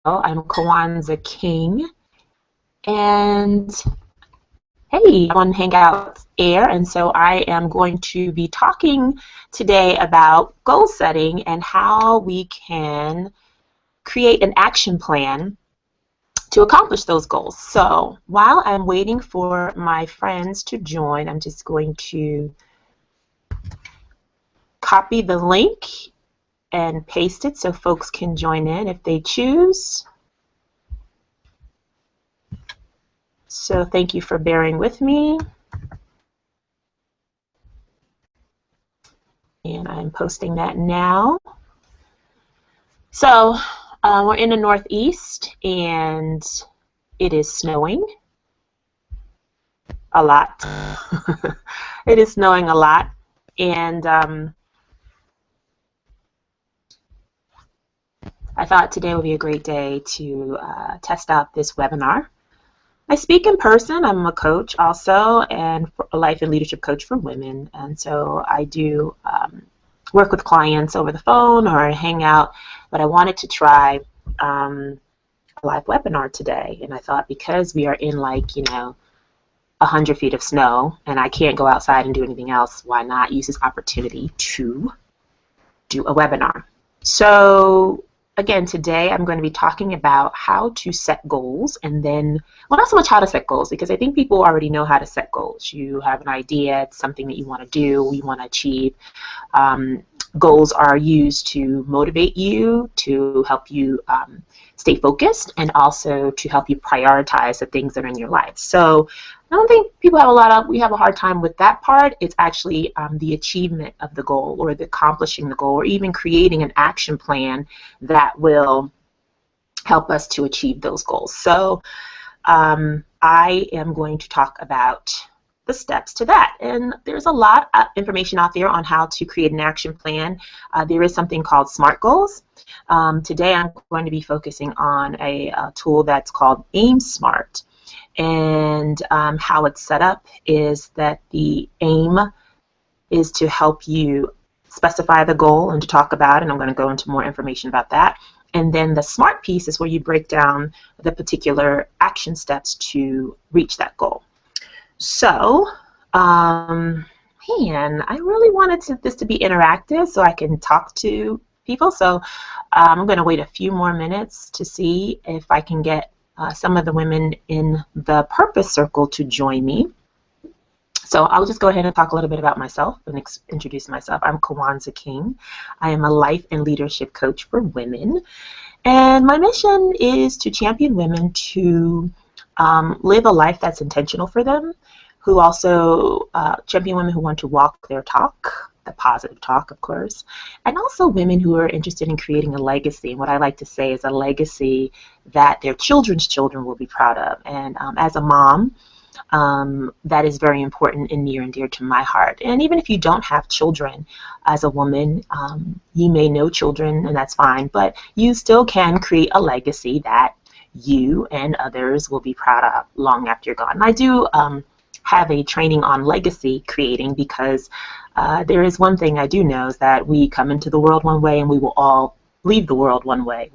I'm Kawanza King, and hey, I'm on Hangout Air, and so I am going to be talking today about goal setting and how we can create an action plan to accomplish those goals. So while I'm waiting for my friends to join, I'm just going to copy the link and paste it so folks can join in if they choose. So thank you for bearing with me. And I'm posting that now. So we're in the Northeast and it is snowing a lot. It is snowing a lot, and I thought today would be a great day to test out this webinar. I speak in person. I'm a coach also, and a life and leadership coach for women, and so I do work with clients over the phone or hang out, but I wanted to try a live webinar today, and I thought because we are in 100 feet of snow and I can't go outside and do anything else, why not use this opportunity to do a webinar. So again, today I'm going to be talking about how to set goals, and then, well, not so much how to set goals, because I think people already know how to set goals. You have an idea, it's something that you want to do, you want to achieve. Goals are used to motivate you, to help you stay focused, and also to help you prioritize the things that are in your life. So I don't think people have we have a hard time with that part. It's actually the achievement of the goal, or the accomplishing the goal, or even creating an action plan that will help us to achieve those goals. So I am going to talk about the steps to that. And there's a lot of information out there on how to create an action plan. There is something called SMART goals. Today I'm going to be focusing on a tool that's called AIM SMART. And how it's set up is that the aim is to help you specify the goal and to talk about it, and I'm going to go into more information about that. And then the SMART piece is where you break down the particular action steps to reach that goal. So, man, I really wanted this to be interactive so I can talk to people. So I'm going to wait a few more minutes to see if I can get some of the women in the Purpose Circle to join me. So I'll just go ahead and talk a little bit about myself and introduce myself. I'm Kawanza King. I am a life and leadership coach for women. And my mission is to champion women to live a life that's intentional for them, who also champion women who want to walk their talk, the positive talk, of course, and also women who are interested in creating a legacy. And what I like to say is a legacy that their children's children will be proud of. And as a mom, that is very important and near and dear to my heart. And even if you don't have children, as a woman, you may know children, and that's fine, but you still can create a legacy that you and others will be proud of long after you're gone. And I do have a training on legacy creating, because there is one thing I do know, is that we come into the world one way and we will all leave the world one way.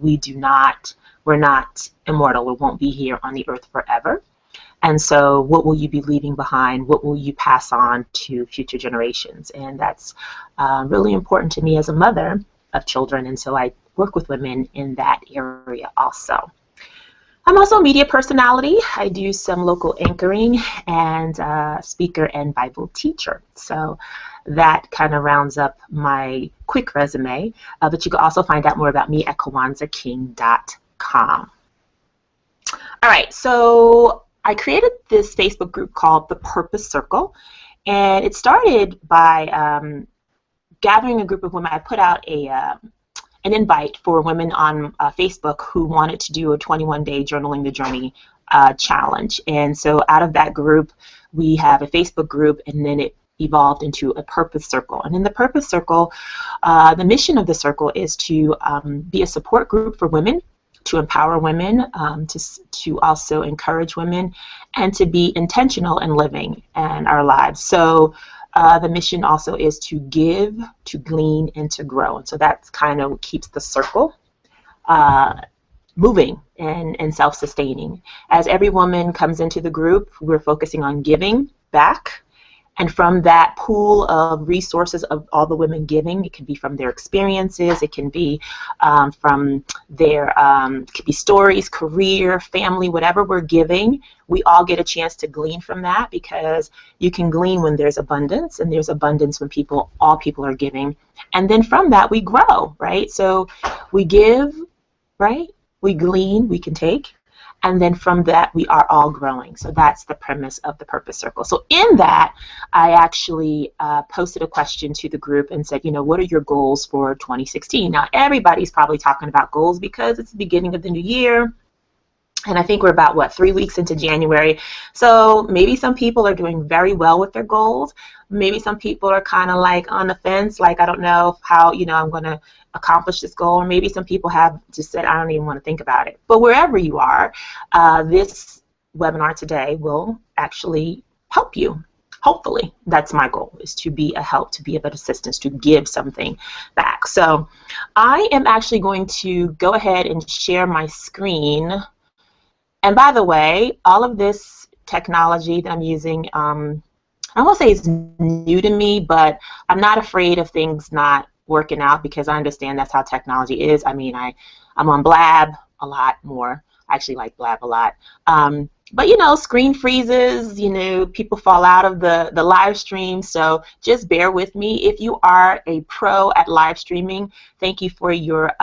We're not immortal. We won't be here on the earth forever. And so what will you be leaving behind? What will you pass on to future generations? And that's really important to me as a mother of children, and so I work with women in that area also. I'm also a media personality. I do some local anchoring, and speaker and Bible teacher. So that kind of rounds up my quick resume. But you can also find out more about me at kawanzaking.com. All right, so I created this Facebook group called the Purpose Circle, and it started by gathering a group of women. I put out an invite for women on Facebook who wanted to do a 21-day Journaling the Journey challenge. And so out of that group, we have a Facebook group, and then it evolved into a Purpose Circle. And in the Purpose Circle, the mission of the circle is to be a support group for women, to empower women, to also encourage women, and to be intentional in living in our lives. So the mission also is to give, to glean, and to grow. And so that's kind of what keeps the circle moving and self-sustaining. As every woman comes into the group, we're focusing on giving back. And from that pool of resources of all the women giving, it can be from their experiences, it can be from their, it could be stories, career, family, whatever we're giving, we all get a chance to glean from that, because you can glean when there's abundance, and there's abundance when all people are giving. And then from that we grow, right? So we give, right? We glean, we can take. And then from that, we are all growing. So that's the premise of the Purpose Circle. So in that, I actually posted a question to the group and said, you know, what are your goals for 2016? Now, everybody's probably talking about goals because it's the beginning of the new year. And I think we're about, what, 3 weeks into January. So maybe some people are doing very well with their goals. Maybe some people are kind of like on the fence, like, I don't know how, you know, I'm going to accomplish this goal. Or maybe some people have just said, I don't even want to think about it. But wherever you are, this webinar today will actually help you. Hopefully, that's my goal, is to be a help, to be of assistance, to give something back. So I am actually going to go ahead and share my screen. And by the way, all of this technology that I'm using, I won't say it's new to me, but I'm not afraid of things not working out, because I understand that's how technology is. I mean, I'm on Blab a lot more. I actually like Blab a lot. But, you know, screen freezes, you know, people fall out of the live stream. So just bear with me. If you are a pro at live streaming, thank you for your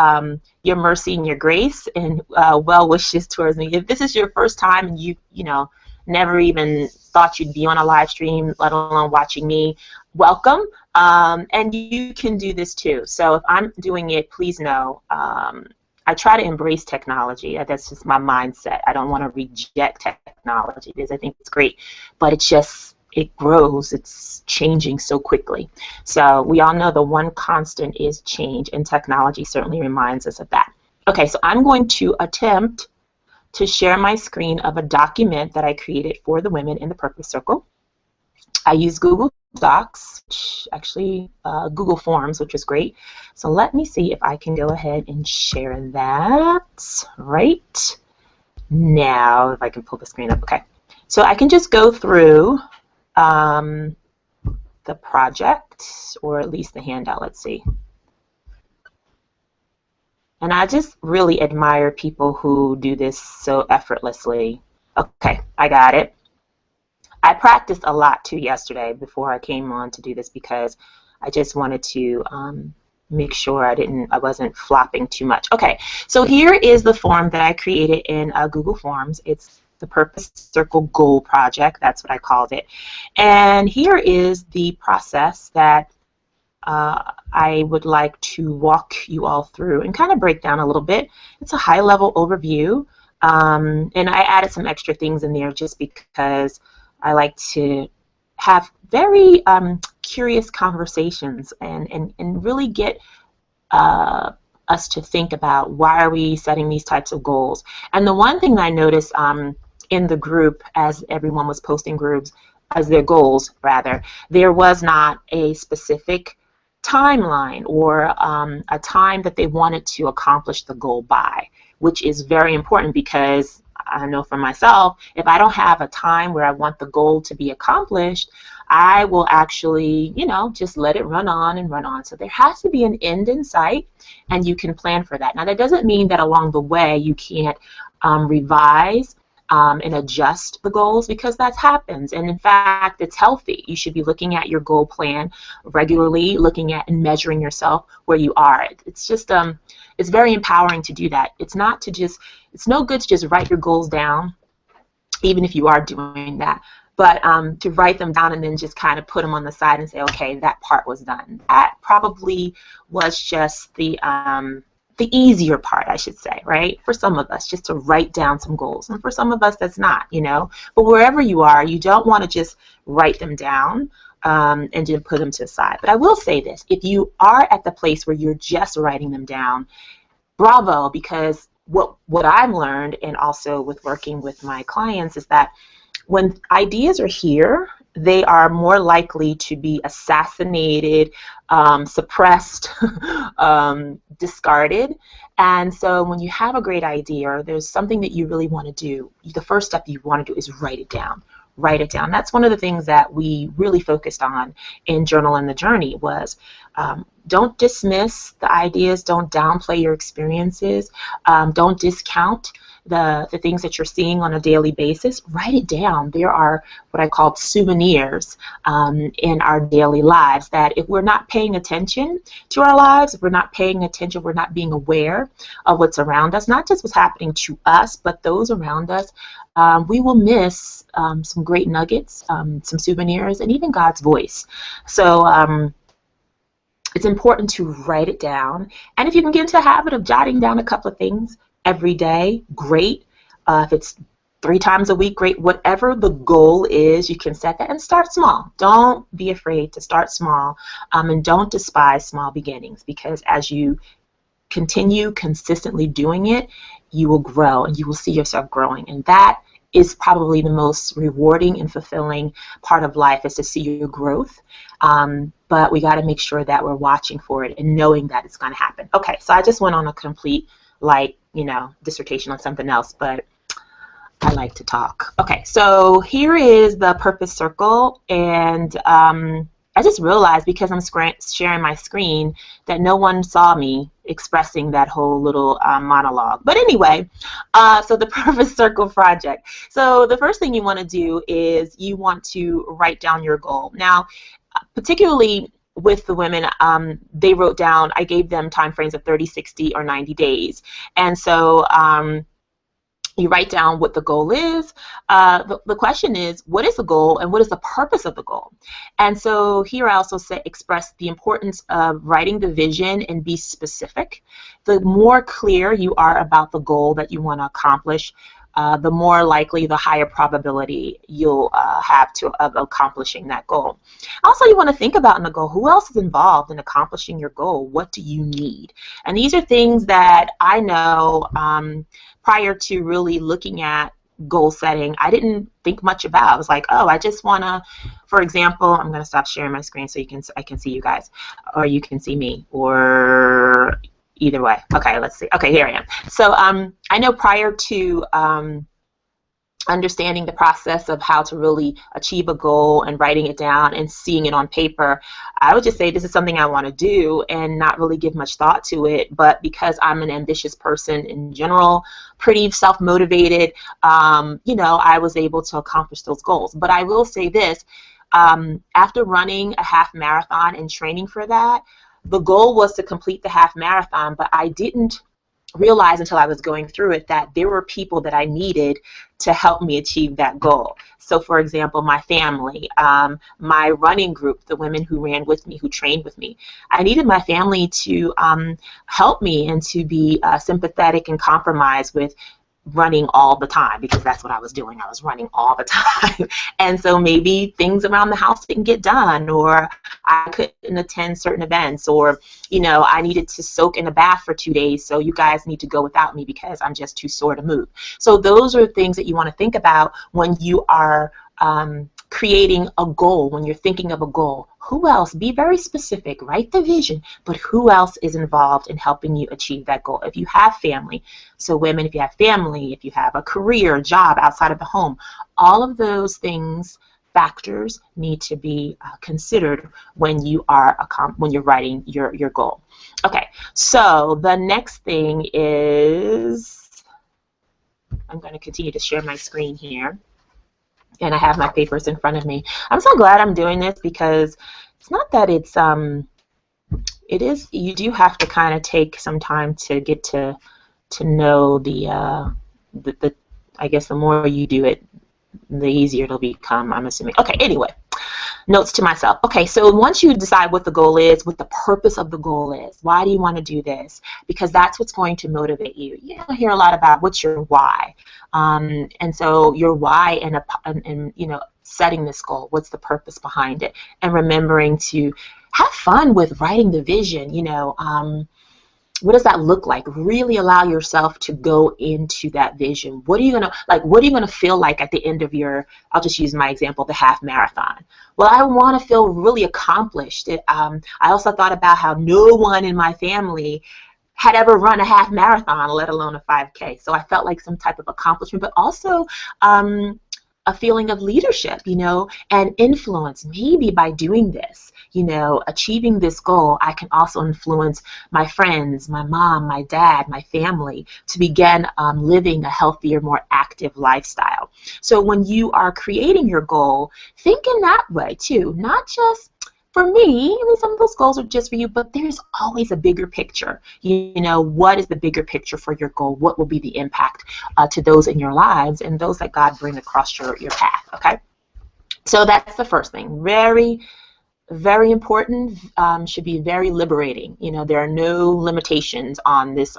mercy and your grace and well wishes towards me. If this is your first time and you know, never even thought you'd be on a live stream, let alone watching me, welcome. And you can do this too. So if I'm doing it, please know, I try to embrace technology. That's just my mindset. I don't want to reject technology, because I think it's great, but it grows. It's changing so quickly. So we all know the one constant is change, and technology certainly reminds us of that. Okay, so I'm going to attempt to share my screen of a document that I created for the women in the Purpose Circle. I use Google Docs, actually Google Forms, which is great. So let me see if I can go ahead and share that right now, if I can pull the screen up. Okay, so I can just go through the project, or at least the handout. Let's see. And I just really admire people who do this so effortlessly. Okay, I got it. I practiced a lot too yesterday before I came on to do this, because I just wanted to make sure I wasn't flopping too much. Okay, so here is the form that I created in Google Forms. It's the Purpose Circle Goal Project. That's what I called it. And here is the process that I would like to walk you all through and kind of break down a little bit. It's a high-level overview, and I added some extra things in there just because I like to have very curious conversations and really get us to think about, why are we setting these types of goals. And the one thing that I noticed in the group, as everyone was posting groups as their goals, rather, there was not a specific timeline or a time that they wanted to accomplish the goal by, which is very important, because I know for myself, if I don't have a time where I want the goal to be accomplished, I will actually, you know, just let it run on and run on. So there has to be an end in sight, and you can plan for that. Now, that doesn't mean that along the way you can't revise and adjust the goals, because that happens. And in fact, it's healthy. You should be looking at your goal plan regularly, looking at and measuring yourself where you are. It's just, it's very empowering to do that. It's not to just, it's no good to just write your goals down, even if you are doing that. But to write them down and then just kind of put them on the side and say, okay, that part was done. That probably was just the easier part, I should say, right? For some of us, just to write down some goals. And for some of us, that's not, you know. But wherever you are, you don't want to just write them down and just put them to the side. But I will say this, if you are at the place where you're just writing them down, bravo, because what I've learned, and also with working with my clients, is that when ideas are here, they are more likely to be assassinated, suppressed, discarded. And so when you have a great idea or there's something that you really want to do, the first step you want to do is write it down. Write it down. That's one of the things that we really focused on in Journal in the Journey was don't dismiss the ideas, don't downplay your experiences, don't discount the things that you're seeing on a daily basis. Write it down. There are what I call souvenirs in our daily lives that if we're not paying attention to our lives, if we're not paying attention, we're not being aware of what's around us, not just what's happening to us, but those around us, we will miss some great nuggets, some souvenirs, and even God's voice. So it's important to write it down. And if you can get into a habit of jotting down a couple of things every day, great. If it's 3 times a week, great. Whatever the goal is, you can set that and start small. Don't be afraid to start small, and don't despise small beginnings, because as you continue consistently doing it, you will grow and you will see yourself growing. And that is probably the most rewarding and fulfilling part of life, is to see your growth. But we got to make sure that we're watching for it and knowing that it's going to happen. Okay, so I just went on a complete, dissertation on something else, but I like to talk. Okay, so here is the purpose circle, and I just realized, because I'm sharing my screen, that no one saw me expressing that whole little monologue. But anyway, so the purpose circle project. So the first thing you want to do is you want to write down your goal. Now, particularly with the women, they wrote down, I gave them time frames of 30, 60, or 90 days. And so you write down what the goal is. The question is, what is the goal and what is the purpose of the goal? And so here I also express the importance of writing the vision and be specific. The more clear you are about the goal that you want to accomplish, the more likely, the higher probability you'll have of accomplishing that goal. Also, you want to think about in the goal, who else is involved in accomplishing your goal? What do you need? And these are things that I know prior to really looking at goal setting, I didn't think much about. I was like, oh, I just want to, for example, I'm going to stop sharing my screen so I can see you guys, or you can see me, or either way. Okay, let's see. Okay, here I am. So I know prior to understanding the process of how to really achieve a goal and writing it down and seeing it on paper, I would just say this is something I want to do and not really give much thought to it. But because I'm an ambitious person in general, pretty self-motivated, I was able to accomplish those goals. But I will say this, after running a half marathon and training for that, the goal was to complete the half marathon, but I didn't realize until I was going through it that there were people that I needed to help me achieve that goal. So for example, my family, my running group, the women who ran with me, who trained with me, I needed my family to help me and to be sympathetic and compromise with running all the time, because that's what I was doing. I was running all the time. And so maybe things around the house didn't get done, or I couldn't attend certain events, or, I needed to soak in a bath for 2 days, so you guys need to go without me because I'm just too sore to move. So those are things that you want to think about when you are creating a goal, when you're thinking of a goal. Who else? Be very specific. Write the vision, but who else is involved in helping you achieve that goal? If you have family, so women, if you have family, if you have a career, job outside of the home, all of those things, factors, need to be considered when you are when you're writing your goal. Okay, so the next thing is, I'm going to continue to share my screen here. And I have my papers in front of me. I'm so glad I'm doing this, because it's not that it's it is, you do have to kind of take some time to get to know the I guess the more you do it, the easier it'll become, I'm assuming. Okay, anyway, notes to myself. Okay, so once you decide what the goal is, what the purpose of the goal is, why do you want to do this? Because that's what's going to motivate you. You don't hear a lot about what's your why. And so your why and setting this goal, what's the purpose behind it, and remembering to have fun with writing the vision. What does that look like? Really allow yourself to go into that vision. What are you gonna like? What are you gonna feel like at the end of your? I'll just use my example, the half marathon. Well, I want to feel really accomplished. I also thought about how no one in my family had ever run a half marathon, let alone a 5K. So I felt like some type of accomplishment, but also a feeling of leadership, and influence. Maybe by doing this, achieving this goal, I can also influence my friends, my mom, my dad, my family to begin living a healthier, more active lifestyle. So when you are creating your goal, think in that way too, not just for me. I mean, some of those goals are just for you, but there's always a bigger picture. What is the bigger picture for your goal? What will be the impact to those in your lives and those that God bring across your path, okay? So that's the first thing. Very, very important, should be very liberating. There are no limitations on this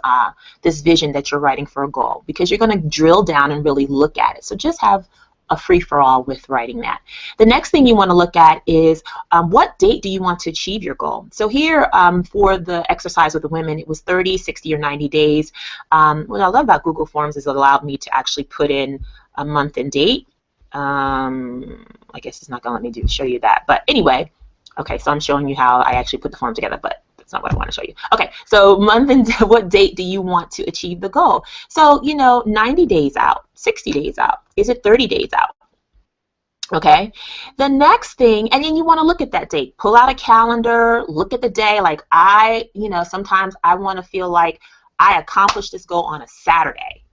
vision that you're writing for a goal, because you're going to drill down and really look at it. So just have a free-for-all with writing that. The next thing you want to look at is what date do you want to achieve your goal? So here for the exercise with the women, it was 30, 60, or 90 days. What I love about Google Forms is it allowed me to actually put in a month and date. I guess it's not going to let me show you that. But anyway, okay, so I'm showing you how I actually put the form together, but that's not what I want to show you. Okay, so month and what date do you want to achieve the goal? So, 90 days out, 60 days out. Is it 30 days out? Okay, the next thing, and then you want to look at that date. Pull out a calendar, look at the day. Like sometimes I want to feel like I accomplished this goal on a Saturday,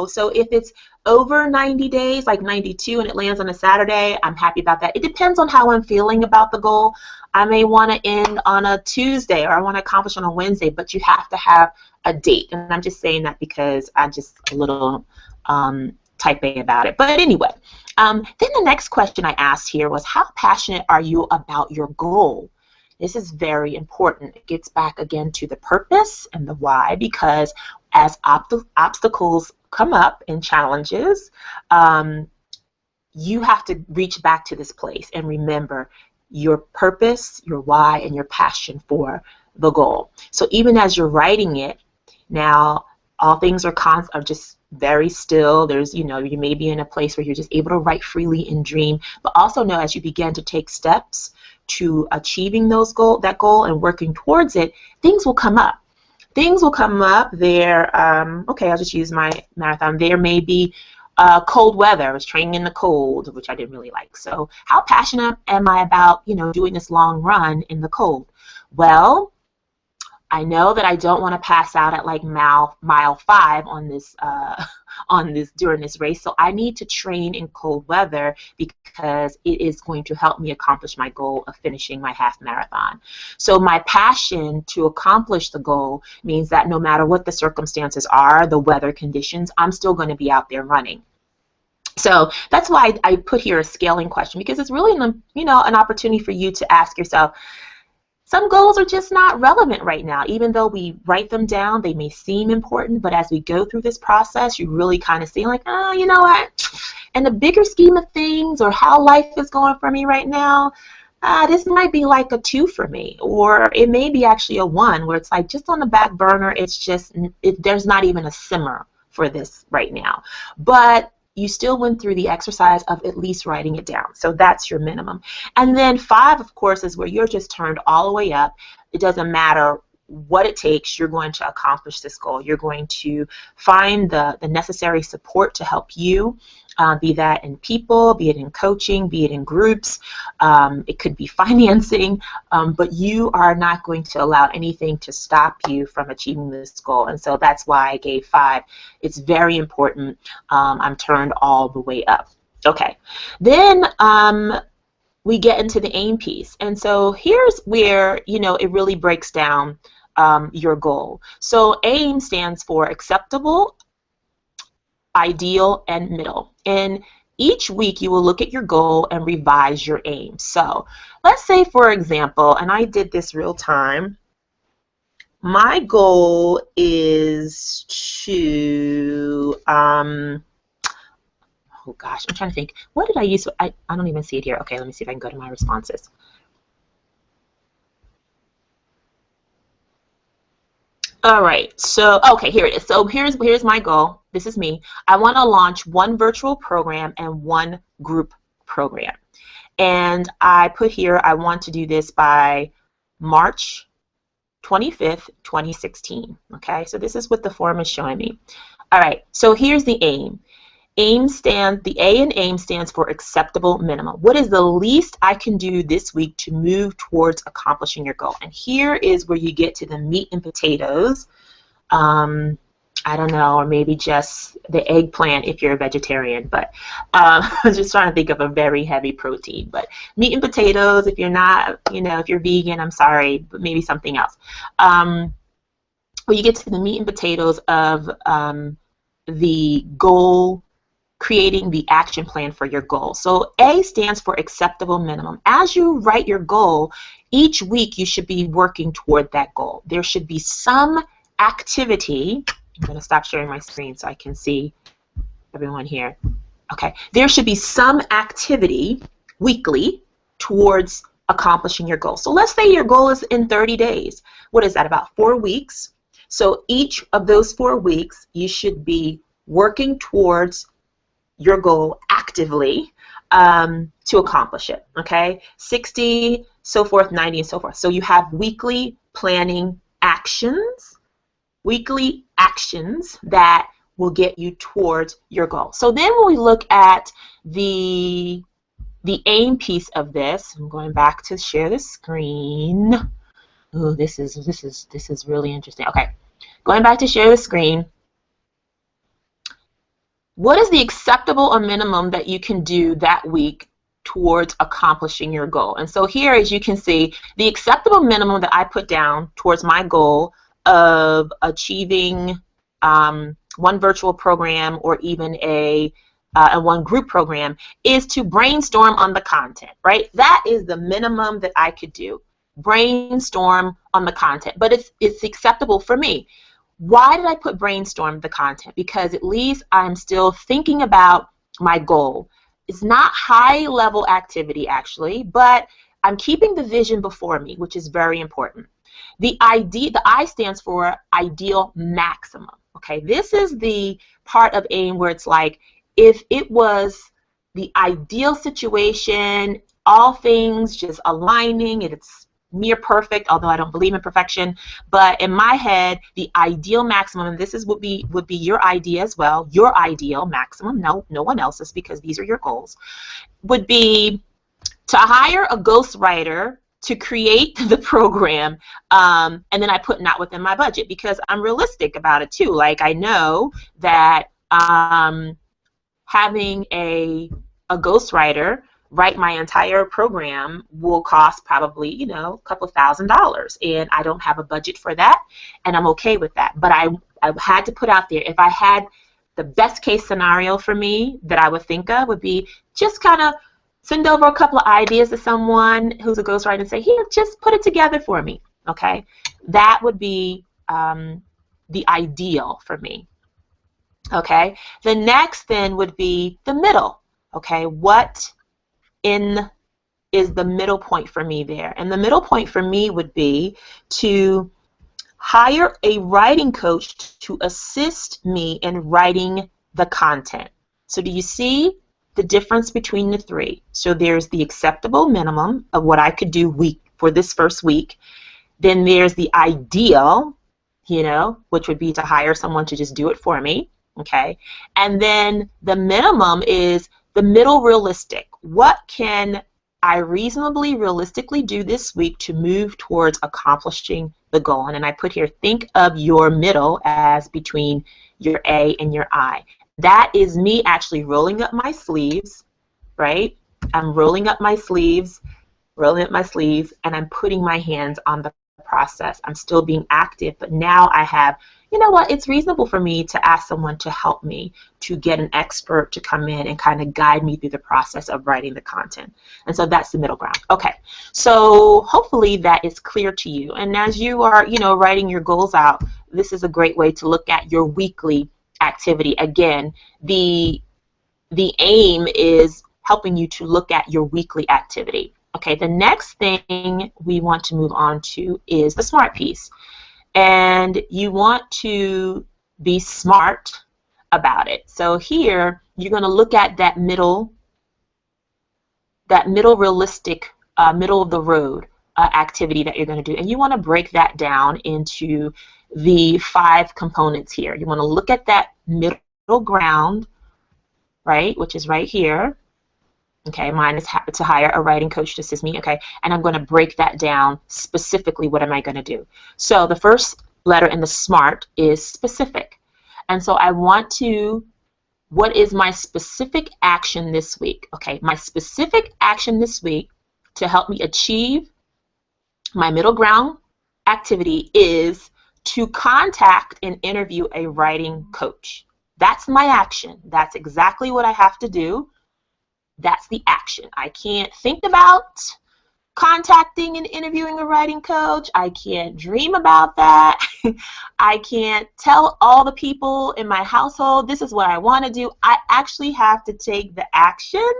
So if it's over 90 days, like 92, and it lands on a Saturday, I'm happy about that. It depends on how I'm feeling about the goal. I may want to end on a Tuesday, or I want to accomplish on a Wednesday, but you have to have a date. And I'm just saying that because I'm just a little type A about it. But anyway, then the next question I asked here was, how passionate are you about your goal? This is very important. It gets back again to the purpose and the why, because as obstacles come up and challenges, you have to reach back to this place and remember your purpose, your why, and your passion for the goal. So even as you're writing it, now all things are just very still. There's, you may be in a place where you're just able to write freely and dream, but also know as you begin to take steps to achieving that goal and working towards it, things will come up. Things will come up there. Okay, I'll just use my marathon. There may be cold weather. I was training in the cold, which I didn't really like. So how passionate am I about, doing this long run in the cold? Well, I know that I don't want to pass out at like mile 5 on this during this race, so I need to train in cold weather because it is going to help me accomplish my goal of finishing my half marathon. So my passion to accomplish the goal means that no matter what the circumstances are, the weather conditions, I'm still going to be out there running. So that's why I put here a scaling question, because it's really an opportunity for you to ask yourself, some goals are just not relevant right now. Even though we write them down, they may seem important, but as we go through this process, you really kind of see like, oh, you know what? In the bigger scheme of things, or how life is going for me right now, this might be like a 2 for me, or it may be actually a 1, where it's like just on the back burner. It's just there's not even a simmer for this right now. But you still went through the exercise of at least writing it down. So that's your minimum. And then 5, of course, is where you're just turned all the way up. It doesn't matter what it takes. You're going to accomplish this goal. You're going to find the necessary support to help you, be that in people, be it in coaching, be it in groups. It could be financing, but you are not going to allow anything to stop you from achieving this goal. And so that's why I gave 5. It's very important. I'm turned all the way up. Okay. Then we get into the aim piece. And so here's where, it really breaks down your goal. So AIM stands for acceptable, ideal, and middle. And each week you will look at your goal and revise your aim. So let's say, for example, and I did this real time, my goal is to, oh gosh, I'm trying to think. What did I use? I don't even see it here. Okay, let me see if I can go to my responses. All right, so okay, here it is. So here's my goal. This is me. I want to launch one virtual program and one group program. And I put here I want to do this by March 25th, 2016. Okay, so this is what the form is showing me. All right, so here's the aim. The A in AIM stands for acceptable minimum. What is the least I can do this week to move towards accomplishing your goal? And here is where you get to the meat and potatoes. I don't know, or maybe just the eggplant if you're a vegetarian, but I'm just trying to think of a very heavy protein. But meat and potatoes, if you're not, if you're vegan, I'm sorry, but maybe something else. Well, you get to the meat and potatoes of the goal, creating the action plan for your goal. So A stands for acceptable minimum. As you write your goal, each week you should be working toward that goal. There should be some activity. I'm going to stop sharing my screen so I can see everyone here. Okay. There should be some activity weekly towards accomplishing your goal. So let's say your goal is in 30 days. What is that, about 4 weeks? So each of those 4 weeks, you should be working towards your goal actively to accomplish it, okay? 60, so forth, 90, and so forth. So you have weekly planning actions, that will get you towards your goal. So then when we look at the aim piece of this, I'm going back to share the screen. Oh, this is really interesting. Okay, going back to share the screen. What is the acceptable or minimum that you can do that week towards accomplishing your goal? And so here, as you can see, the acceptable minimum that I put down towards my goal of achieving one virtual program or even a one group program is to brainstorm on the content, right? That is the minimum that I could do. Brainstorm on the content, but it's acceptable for me. Why did I put brainstorm the content? Because at least I'm still thinking about my goal. It's not high level activity actually, but I'm keeping the vision before me, which is very important. The I stands for ideal maximum. Okay, this is the part of AIM where it's like, if it was the ideal situation, all things just aligning, and it's near perfect, although I don't believe in perfection, but in my head, the ideal maximum, and this is would be your idea as well, your ideal maximum, no one else's, because these are your goals, would be to hire a ghostwriter to create the program, and then I put not within my budget, because I'm realistic about it too. Like, I know that having a ghostwriter write my entire program will cost probably, a couple $1,000s, and I don't have a budget for that, and I'm okay with that. But I had to put out there, if I had the best case scenario for me that I would think of would be just kind of send over a couple of ideas to someone who's a ghostwriter and say, here, just put it together for me, okay? That would be the ideal for me, okay? The next then would be the middle, okay? What is the middle point for me there? And the middle point for me would be to hire a writing coach to assist me in writing the content. So do you see the difference between the three? So there's the acceptable minimum of what I could do for this first week. Then there's the ideal, which would be to hire someone to just do it for me, okay? And then the minimum is the middle realistic. What can I realistically do this week to move towards accomplishing the goal? And then I put here, think of your middle as between your A and your I. That is me actually rolling up my sleeves, right? I'm rolling up my sleeves, and I'm putting my hands on the process. I'm still being active, but now I have, it's reasonable for me to ask someone to help me, to get an expert to come in and kind of guide me through the process of writing the content. And so that's the middle ground. Okay, so hopefully that is clear to you. And as you are, writing your goals out, this is a great way to look at your weekly activity. Again, the aim is helping you to look at your weekly activity. Okay, the next thing we want to move on to is the SMART piece. and you want to be smart about it. So here you're going to look at that middle realistic, middle of the road activity that you're going to do, and you want to break that down into the 5 components here. You want to look at that middle ground, right, which is right here. Okay, mine is to hire a writing coach to assist me. Okay, and I'm going to break that down specifically. What am I going to do? So the first letter in the SMART is specific. And so I want to, what is my specific action this week? Okay, my specific action this week to help me achieve my middle ground activity is to contact and interview a writing coach. That's my action. That's exactly what I have to do. That's the action. I can't think about contacting and interviewing a writing coach. I can't dream about that. I can't tell all the people in my household this is what I want to do. I actually have to take the action.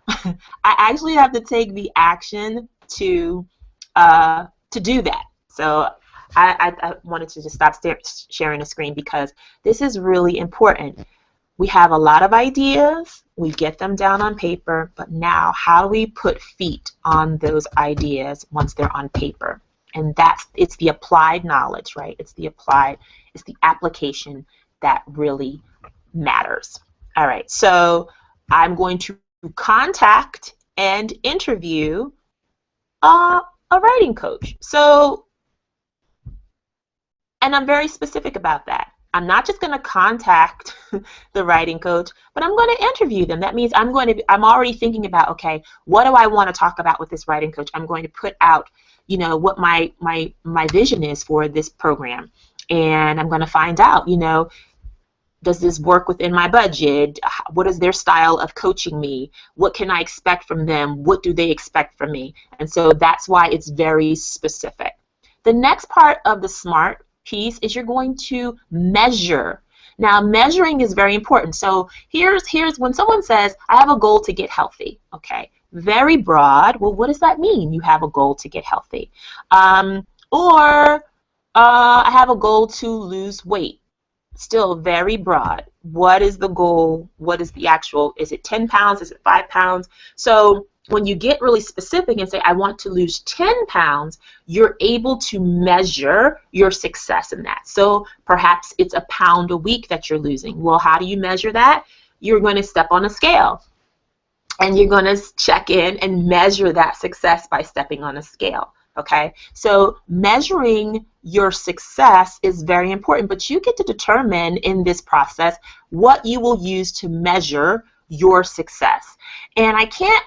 I actually have to take the action to do that. So I wanted to just stop sharing the screen because this is really important. We have a lot of ideas, we get them down on paper, but now how do we put feet on those ideas once they're on paper? And it's the applied knowledge, right? It's the application that really matters. All right, so I'm going to contact and interview a writing coach. So, and I'm very specific about that. I'm not just going to contact the writing coach, but I'm going to interview them. That means I'm already thinking about, okay, what do I want to talk about with this writing coach? I'm going to put out, what my vision is for this program. And I'm going to find out, does this work within my budget? What is their style of coaching me? What can I expect from them? What do they expect from me? And so that's why it's very specific. The next part of the SMART piece is you're going to measure. Now, measuring is very important. So here's when someone says, I have a goal to get healthy. Okay, very broad. Well, what does that mean? You have a goal to get healthy. Or I have a goal to lose weight. Still very broad. What is the goal? What is the actual? Is it 10 pounds? Is it 5 pounds? So when you get really specific and say, I want to lose 10 pounds, you're able to measure your success in that. So perhaps it's a pound a week that you're losing. Well, how do you measure that? You're going to step on a scale. And you're going to check in and measure that success by stepping on a scale. Okay? So measuring your success is very important, but you get to determine in this process what you will use to measure your success. And I can't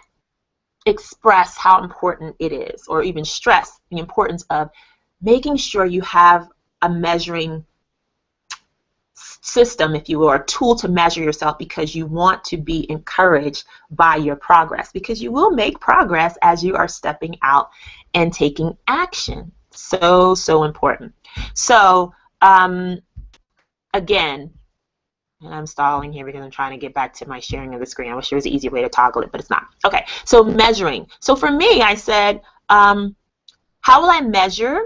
express how important it is, or even stress the importance of making sure you have a measuring system, if you will, or a tool to measure yourself, because you want to be encouraged by your progress, because you will make progress as you are stepping out and taking action. So important. So again, and I'm stalling here because I'm trying to get back to my sharing of the screen. I wish there was an easier way to toggle it, but it's not. Okay, so measuring. So for me, I said, how will I measure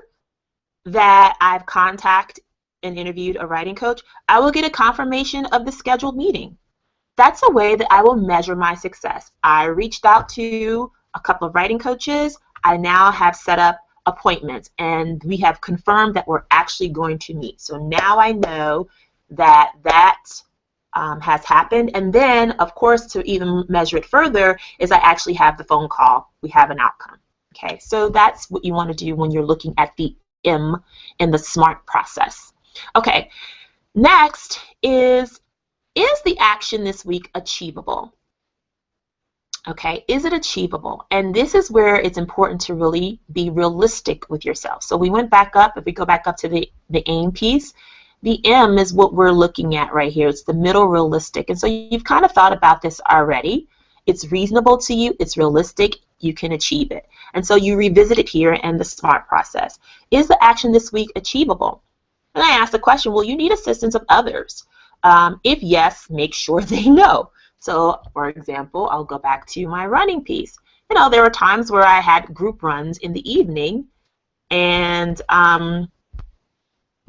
that I've contacted and interviewed a writing coach? I will get a confirmation of the scheduled meeting. That's a way that I will measure my success. I reached out to a couple of writing coaches. I now have set up appointments, and we have confirmed that we're actually going to meet. So now I know that has happened. And then, of course, to even measure it further is I actually have the phone call. We have an outcome. Okay, so that's what you want to do when you're looking at the M in the SMART process. Okay, next is the action this week achievable? Okay, is it achievable? And this is where it's important to really be realistic with yourself. So we went back up. If we go back up to the aim piece, the M is what we're looking at right here. It's the middle realistic. And so you've kind of thought about this already. It's reasonable to you. It's realistic. You can achieve it. And so you revisit it here in the SMART process. Is the action this week achievable? And I ask the question, will you need assistance of others? If yes, make sure they know. So, for example, I'll go back to my running piece. There were times where I had group runs in the evening, and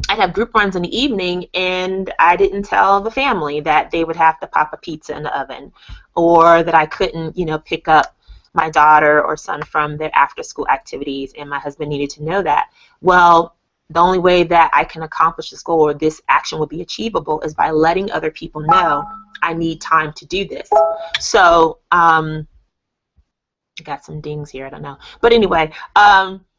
I'd have group runs in the evening, and I didn't tell the family that they would have to pop a pizza in the oven, or that I couldn't, pick up my daughter or son from their after-school activities, and my husband needed to know that. Well, the only way that I can accomplish this goal or this action will be achievable is by letting other people know I need time to do this. So, I got some dings here, I don't know. But anyway,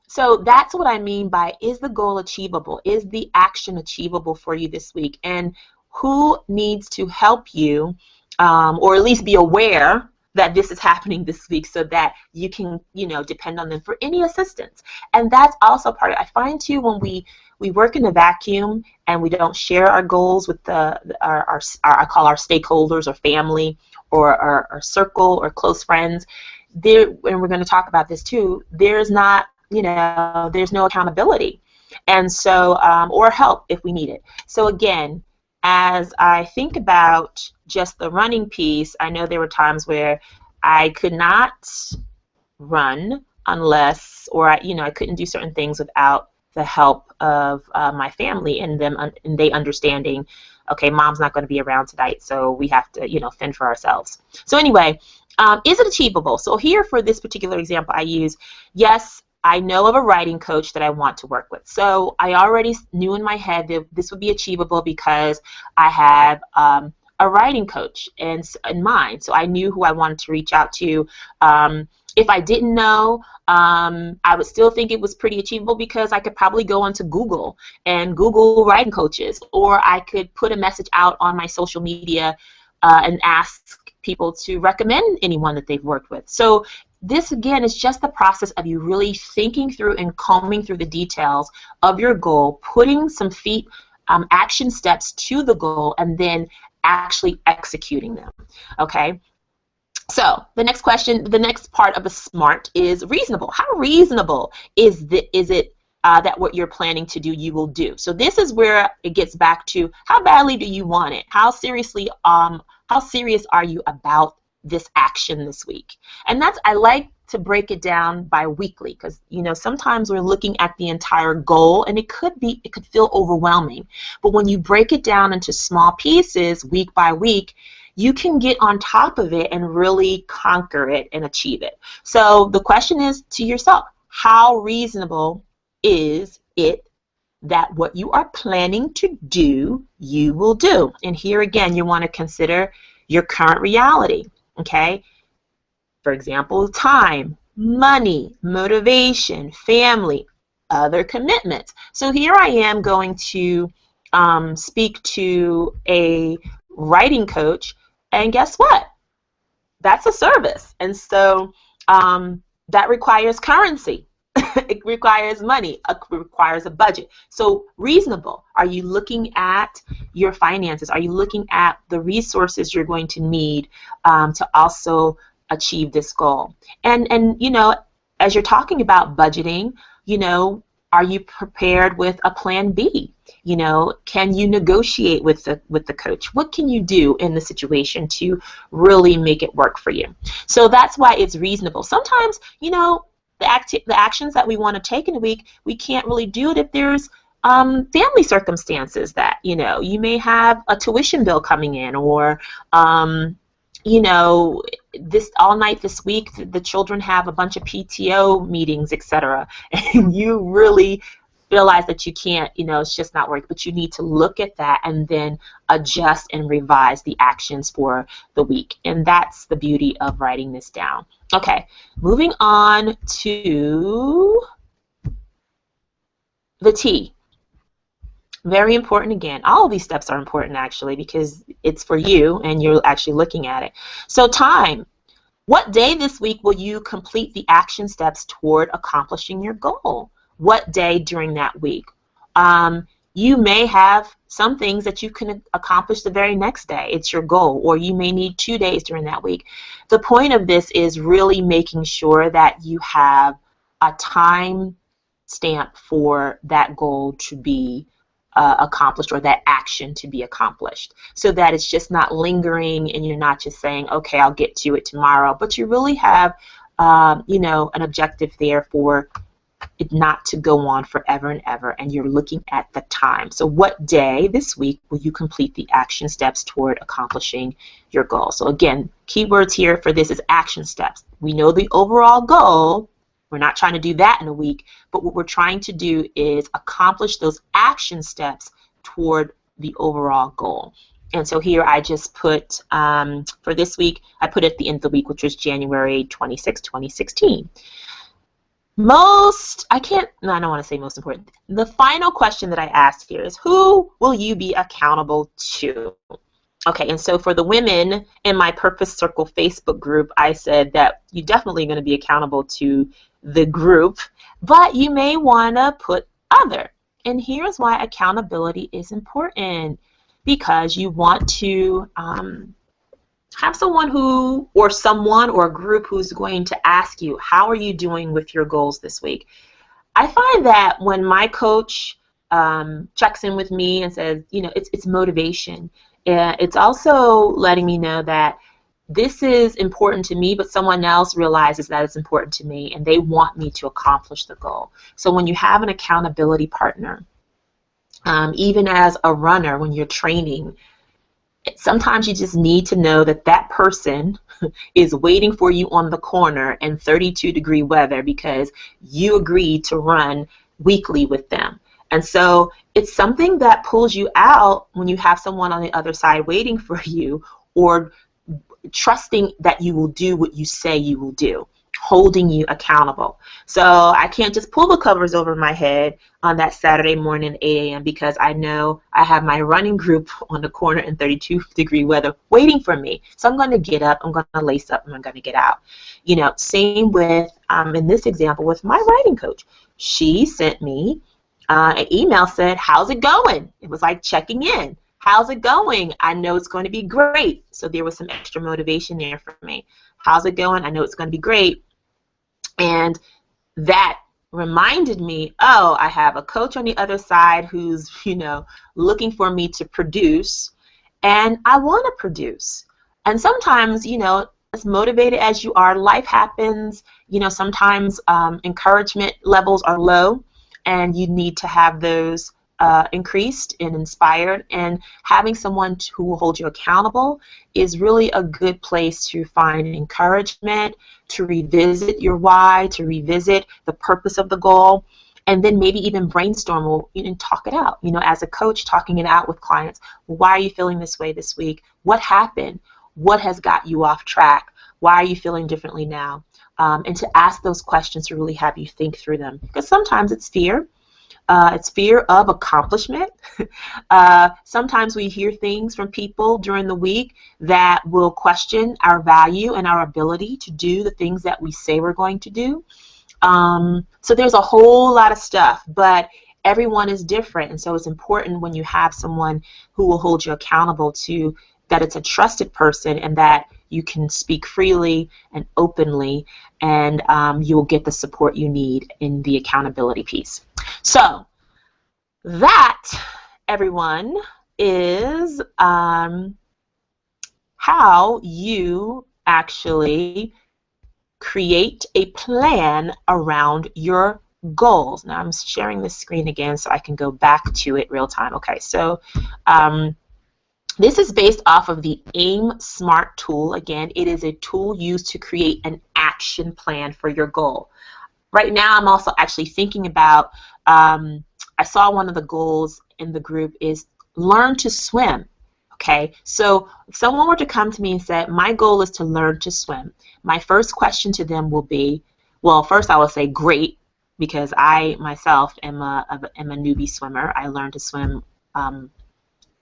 so that's what I mean by, is the goal achievable? Is the action achievable for you this week? And who needs to help you, or at least be aware that this is happening this week, so that you can, depend on them for any assistance. And that's also part of it. I find too, when we work in a vacuum and we don't share our goals with our I call our stakeholders or family or our circle or close friends, and we're going to talk about this too, there's no accountability, and so or help if we need it. So again, as I think about just the running piece, I know there were times where I could not run unless, or I couldn't do certain things without the help of my family and they understanding, okay, mom's not going to be around tonight, so we have to fend for ourselves. So anyway, is it achievable? So here for this particular example I use, yes, I know of a writing coach that I want to work with. So I already knew in my head that this would be achievable because I have a writing coach in mind. So I knew who I wanted to reach out to. If I didn't know, I would still think it was pretty achievable because I could probably go onto Google and Google writing coaches, or I could put a message out on my social media and ask people to recommend anyone that they've worked with. So this, again, is just the process of you really thinking through and combing through the details of your goal, putting some action steps to the goal, and then actually executing them. Okay? So the next question, the next part of the SMART is reasonable. How reasonable is it that what you're planning to do, you will do? So this is where it gets back to, how badly do you want it? How serious are you about this action this week? And I like to break it down by weekly, because sometimes we're looking at the entire goal and it could feel overwhelming. But when you break it down into small pieces week by week, you can get on top of it and really conquer it and achieve it. So the question is to yourself, how reasonable is it that what you are planning to do, you will do? And here again, you want to consider your current reality, okay? For example, time, money, motivation, family, other commitments. So here I am going to speak to a writing coach, and guess what? That's a service. And so that requires currency. It requires money. It requires a budget. So reasonable. Are you looking at your finances? Are you looking at the resources you're going to need to also achieve this goal? And as you're talking about budgeting, are you prepared with a plan B? Can you negotiate with the coach? What can you do in the situation to really make it work for you? So that's why it's reasonable. Sometimes, the actions that we want to take in a week, we can't really do it if there's family circumstances that, you may have a tuition bill coming in, or this all night this week, the children have a bunch of PTO meetings, etc. And you really realize that you can't, it's just not working, but you need to look at that and then adjust and revise the actions for the week. And that's the beauty of writing this down. Okay, moving on to the T. Very important again. All of these steps are important actually, because it's for you and you're actually looking at it. So time. What day this week will you complete the action steps toward accomplishing your goal? What day during that week? You may have some things that you can accomplish the very next day. It's your goal. Or you may need 2 days during that week. The point of this is really making sure that you have a time stamp for that goal to be accomplished, or that action to be accomplished, so that it's just not lingering and you're not just saying, okay, I'll get to it tomorrow, but you really have an objective there for it not to go on forever and ever, and you're looking at the time. So what day this week will you complete the action steps toward accomplishing your goal? So again, keywords here for this is action steps. We know the overall goal. We're not trying to do that in a week, but what we're trying to do is accomplish those action steps toward the overall goal. And so here I just put, for this week, I put at the end of the week, which was January 26, 2016. I don't want to say most important. The final question that I asked here is, who will you be accountable to? Okay, and so for the women in my Purpose Circle Facebook group, I said that you're definitely going to be accountable to the group, but you may want to put other. And here's why accountability is important, because you want to have someone or a group who's going to ask you, how are you doing with your goals this week? I find that when my coach checks in with me and says, it's motivation. It's also letting me know that this is important to me, but someone else realizes that it's important to me and they want me to accomplish the goal. So when you have an accountability partner, even as a runner, when you're training, sometimes you just need to know that that person is waiting for you on the corner in 32-degree weather because you agreed to run weekly with them. And so it's something that pulls you out when you have someone on the other side waiting for you, or trusting that you will do what you say you will do, holding you accountable. So I can't just pull the covers over my head on that Saturday morning at 8 a.m. because I know I have my running group on the corner in 32-degree weather waiting for me. So I'm going to get up, I'm going to lace up, and I'm going to get out. Same with, in this example, with my writing coach. She sent me an email, said, how's it going? It was like checking in. How's it going? I know it's going to be great. So there was some extra motivation there for me. How's it going? I know it's going to be great. And that reminded me, oh, I have a coach on the other side who's, looking for me to produce, and I want to produce. And sometimes, as motivated as you are, life happens. Sometimes encouragement levels are low, and you need to have those increased and inspired, and having someone who will hold you accountable is really a good place to find encouragement, to revisit your why, to revisit the purpose of the goal, and then maybe even brainstorm and talk it out. As a coach, talking it out with clients. Well, why are you feeling this way this week? What happened? What has got you off track? Why are you feeling differently now? And to ask those questions to really have you think through them, because sometimes it's fear. It's fear of accomplishment. Sometimes we hear things from people during the week that will question our value and our ability to do the things that we say we're going to do. So there's a whole lot of stuff, but everyone is different, and so it's important when you have someone who will hold you accountable to that it's a trusted person and that you can speak freely and openly, and you will get the support you need in the accountability piece. So that, everyone, is how you actually create a plan around your goals. Now I'm sharing this screen again so I can go back to it real time. Okay, so this is based off of the AIM Smart tool. Again, it is a tool used to create an action plan for your goal. Right now, I'm also actually thinking about, I saw one of the goals in the group is learn to swim. Okay, so if someone were to come to me and say, my goal is to learn to swim, my first question to them will be, well, first I will say, great, because I myself am a newbie swimmer. I learned to swim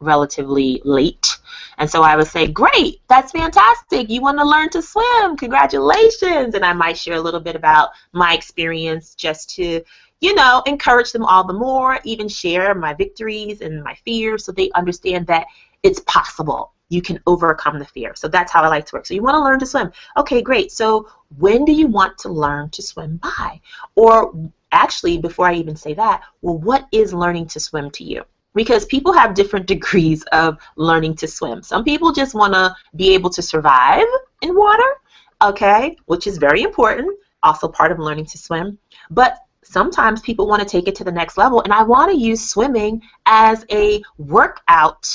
relatively late. And so I would say, great, that's fantastic. You want to learn to swim. Congratulations. And I might share a little bit about my experience just to, encourage them all the more, even share my victories and my fears so they understand that it's possible. You can overcome the fear. So that's how I like to work. So you want to learn to swim. Okay, great. So when do you want to learn to swim by? Or actually, before I even say that, well, what is learning to swim to you? Because people have different degrees of learning to swim. Some people just want to be able to survive in water, okay, which is very important, also part of learning to swim. But sometimes people want to take it to the next level, and I want to use swimming as a workout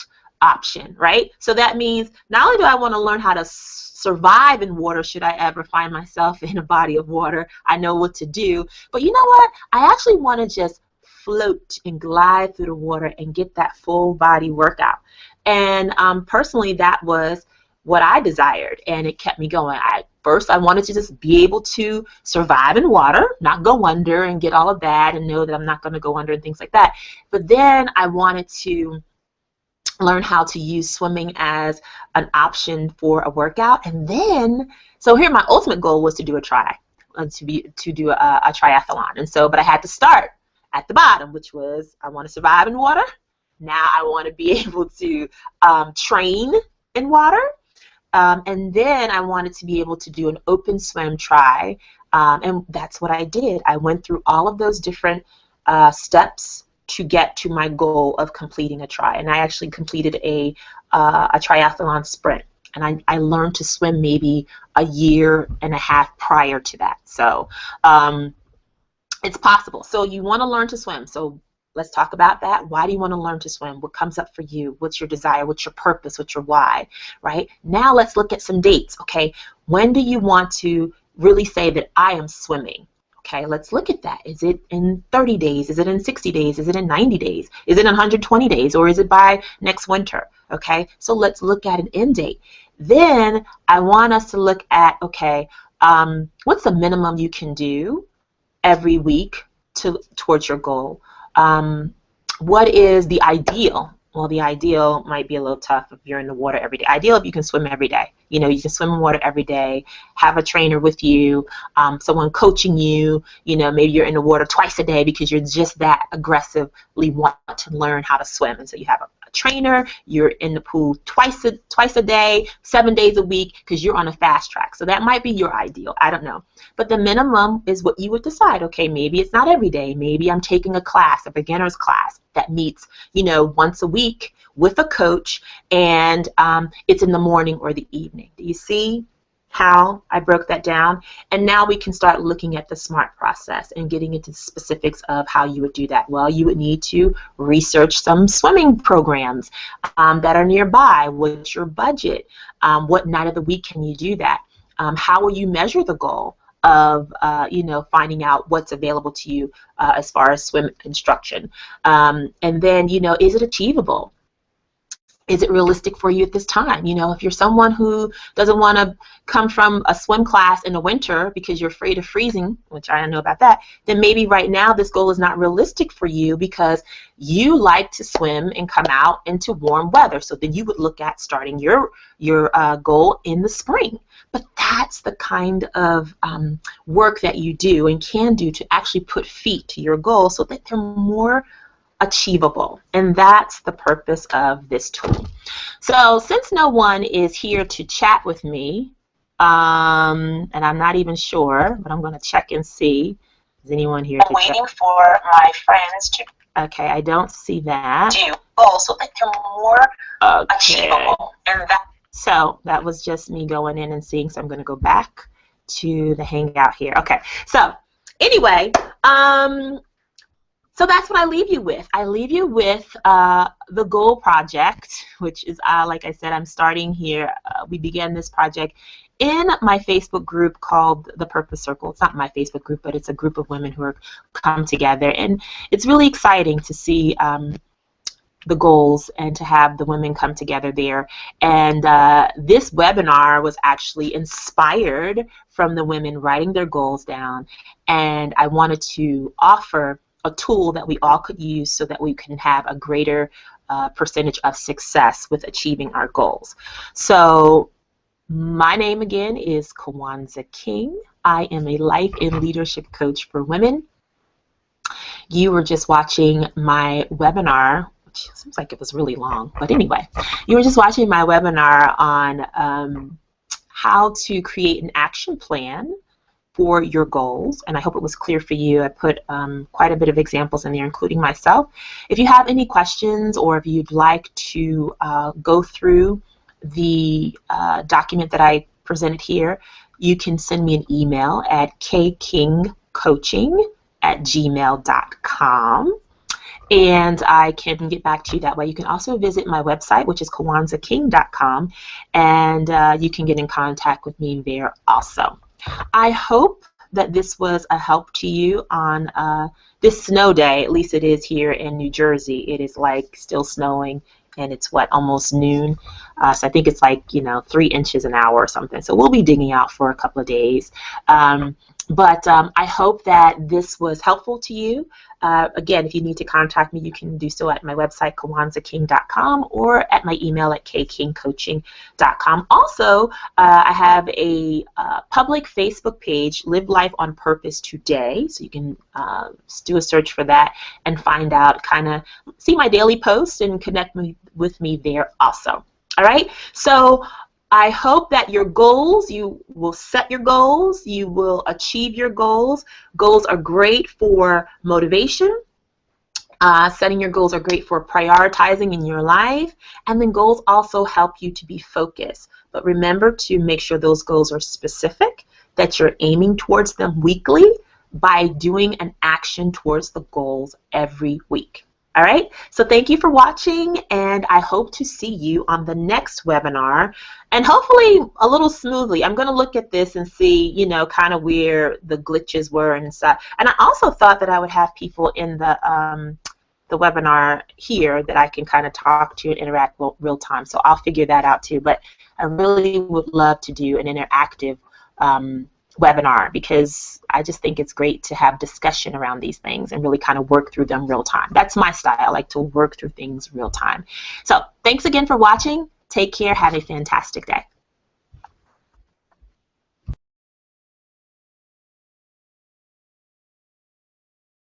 option, right? So that means not only do I want to learn how to survive in water should I ever find myself in a body of water, I know what to do, but you know what? I actually want to just float and glide through the water and get that full body workout. And personally, that was what I desired, and it kept me going. First, I wanted to just be able to survive in water, not go under and get all of that and know that I'm not going to go under and things like that. But then I wanted to learn how to use swimming as an option for a workout. And then, so here my ultimate goal was to do a triathlon. And so, but I had to start at the bottom, which was I want to survive in water. Now I want to be able to train in water. And then I wanted to be able to do an open swim try, and that's what I did. I went through all of those different steps to get to my goal of completing a try, and I actually completed a triathlon sprint, and I learned to swim maybe a year and a half prior to that. So it's possible. So you want to learn to swim. So let's talk about that. Why do you want to learn to swim? What comes up for you? What's your desire? What's your purpose? What's your why? Right? Now let's look at some dates. Okay, when do you want to really say that I am swimming? Okay, let's look at that. Is it in 30 days? Is it in 60 days? Is it in 90 days? Is it in 120 days? Or is it by next winter? Okay, so let's look at an end date. Then I want us to look at, okay, what's the minimum you can do every week towards your goal? What is the ideal? Well, the ideal might be a little tough if you're in the water every day. Ideal if you can swim every day. You know, you can swim in water every day, have a trainer with you, someone coaching you, you know, maybe you're in the water twice a day because you're just that aggressively want to learn how to swim. And so you have a trainer, you're in the pool twice a day, 7 days a week, because you're on a fast track. So that might be your ideal. I don't know. But the minimum is what you would decide. Okay, maybe it's not every day. Maybe I'm taking a class, a beginner's class that meets, you know, once a week with a coach, and it's in the morning or the evening. Do you see how I broke that down? And now we can start looking at the SMART process and getting into specifics of how you would do that. Well, you would need to research some swimming programs that are nearby. What's your budget? What night of the week can you do that? How will you measure the goal of you know, finding out what's available to you as far as swim instruction? And then, you know, is it achievable? Is it realistic for you at this time? You know, if you're someone who doesn't want to come from a swim class in the winter because you're afraid of freezing, which I know about that, then maybe right now this goal is not realistic for you because you like to swim and come out into warm weather. So then you would look at starting your goal in the spring. But that's the kind of work that you do and can do to actually put feet to your goal so that they're more achievable. And that's the purpose of this tool. So since no one is here to chat with me, and I'm not even sure, but I'm going to check and see. Is anyone here? I'm waiting for my friends to. Okay, I don't see that. Do goals so that they're more achievable. And so that was just me going in and seeing. So I'm going to go back to the Hangout here. Okay. So anyway, so that's what I leave you with. I leave you with the Goal Project, which is, like I said, I'm starting here. We began this project in my Facebook group called The Purpose Circle. It's not my Facebook group, but it's a group of women who are come together. And it's really exciting to see the goals and to have the women come together there. And this webinar was actually inspired from the women writing their goals down. And I wanted to offer a tool that we all could use so that we can have a greater percentage of success with achieving our goals. So my name again is Kawanza King. I am a life and leadership coach for women. You were just watching my webinar, which seems like it was really long, but anyway, you were just watching my webinar on how to create an action plan for your goals, and I hope it was clear for you. I put quite a bit of examples in there, including myself. If you have any questions or if you'd like to go through the document that I presented here, you can send me an email at kkingcoaching@gmail.com. kawanzaking@gmail.com. And I can get back to you that way. You can also visit my website, which is kawanzaking.com, and you can get in contact with me there also. I hope that this was a help to you on this snow day. At least it is here in New Jersey. It is like still snowing, and it's what, almost noon. So I think it's like 3 inches an hour or something. So we'll be digging out for a couple of days. But I hope that this was helpful to you. Again, if you need to contact me, you can do so at my website, kawanzaking.com, or at my email at kkingcoaching.com. Also, I have a public Facebook page, Live Life on Purpose Today, so you can do a search for that and find out, kind of see my daily posts and connect with me there also. All right, so I hope that your goals, you will set your goals, you will achieve your goals. Goals are great for motivation. Setting your goals are great for prioritizing in your life. And then goals also help you to be focused. But remember to make sure those goals are specific, that you're aiming towards them weekly by doing an action towards the goals every week. All right, so thank you for watching, and I hope to see you on the next webinar, and hopefully a little smoothly. I'm going to look at this and see, kind of where the glitches were and stuff. And I also thought that I would have people in the webinar here that I can kind of talk to and interact real time. So I'll figure that out too. But I really would love to do an interactive webinar, because I just think it's great to have discussion around these things and really kind of work through them real time. That's my style. I like to work through things real time. So thanks again for watching. Take care. Have a fantastic day.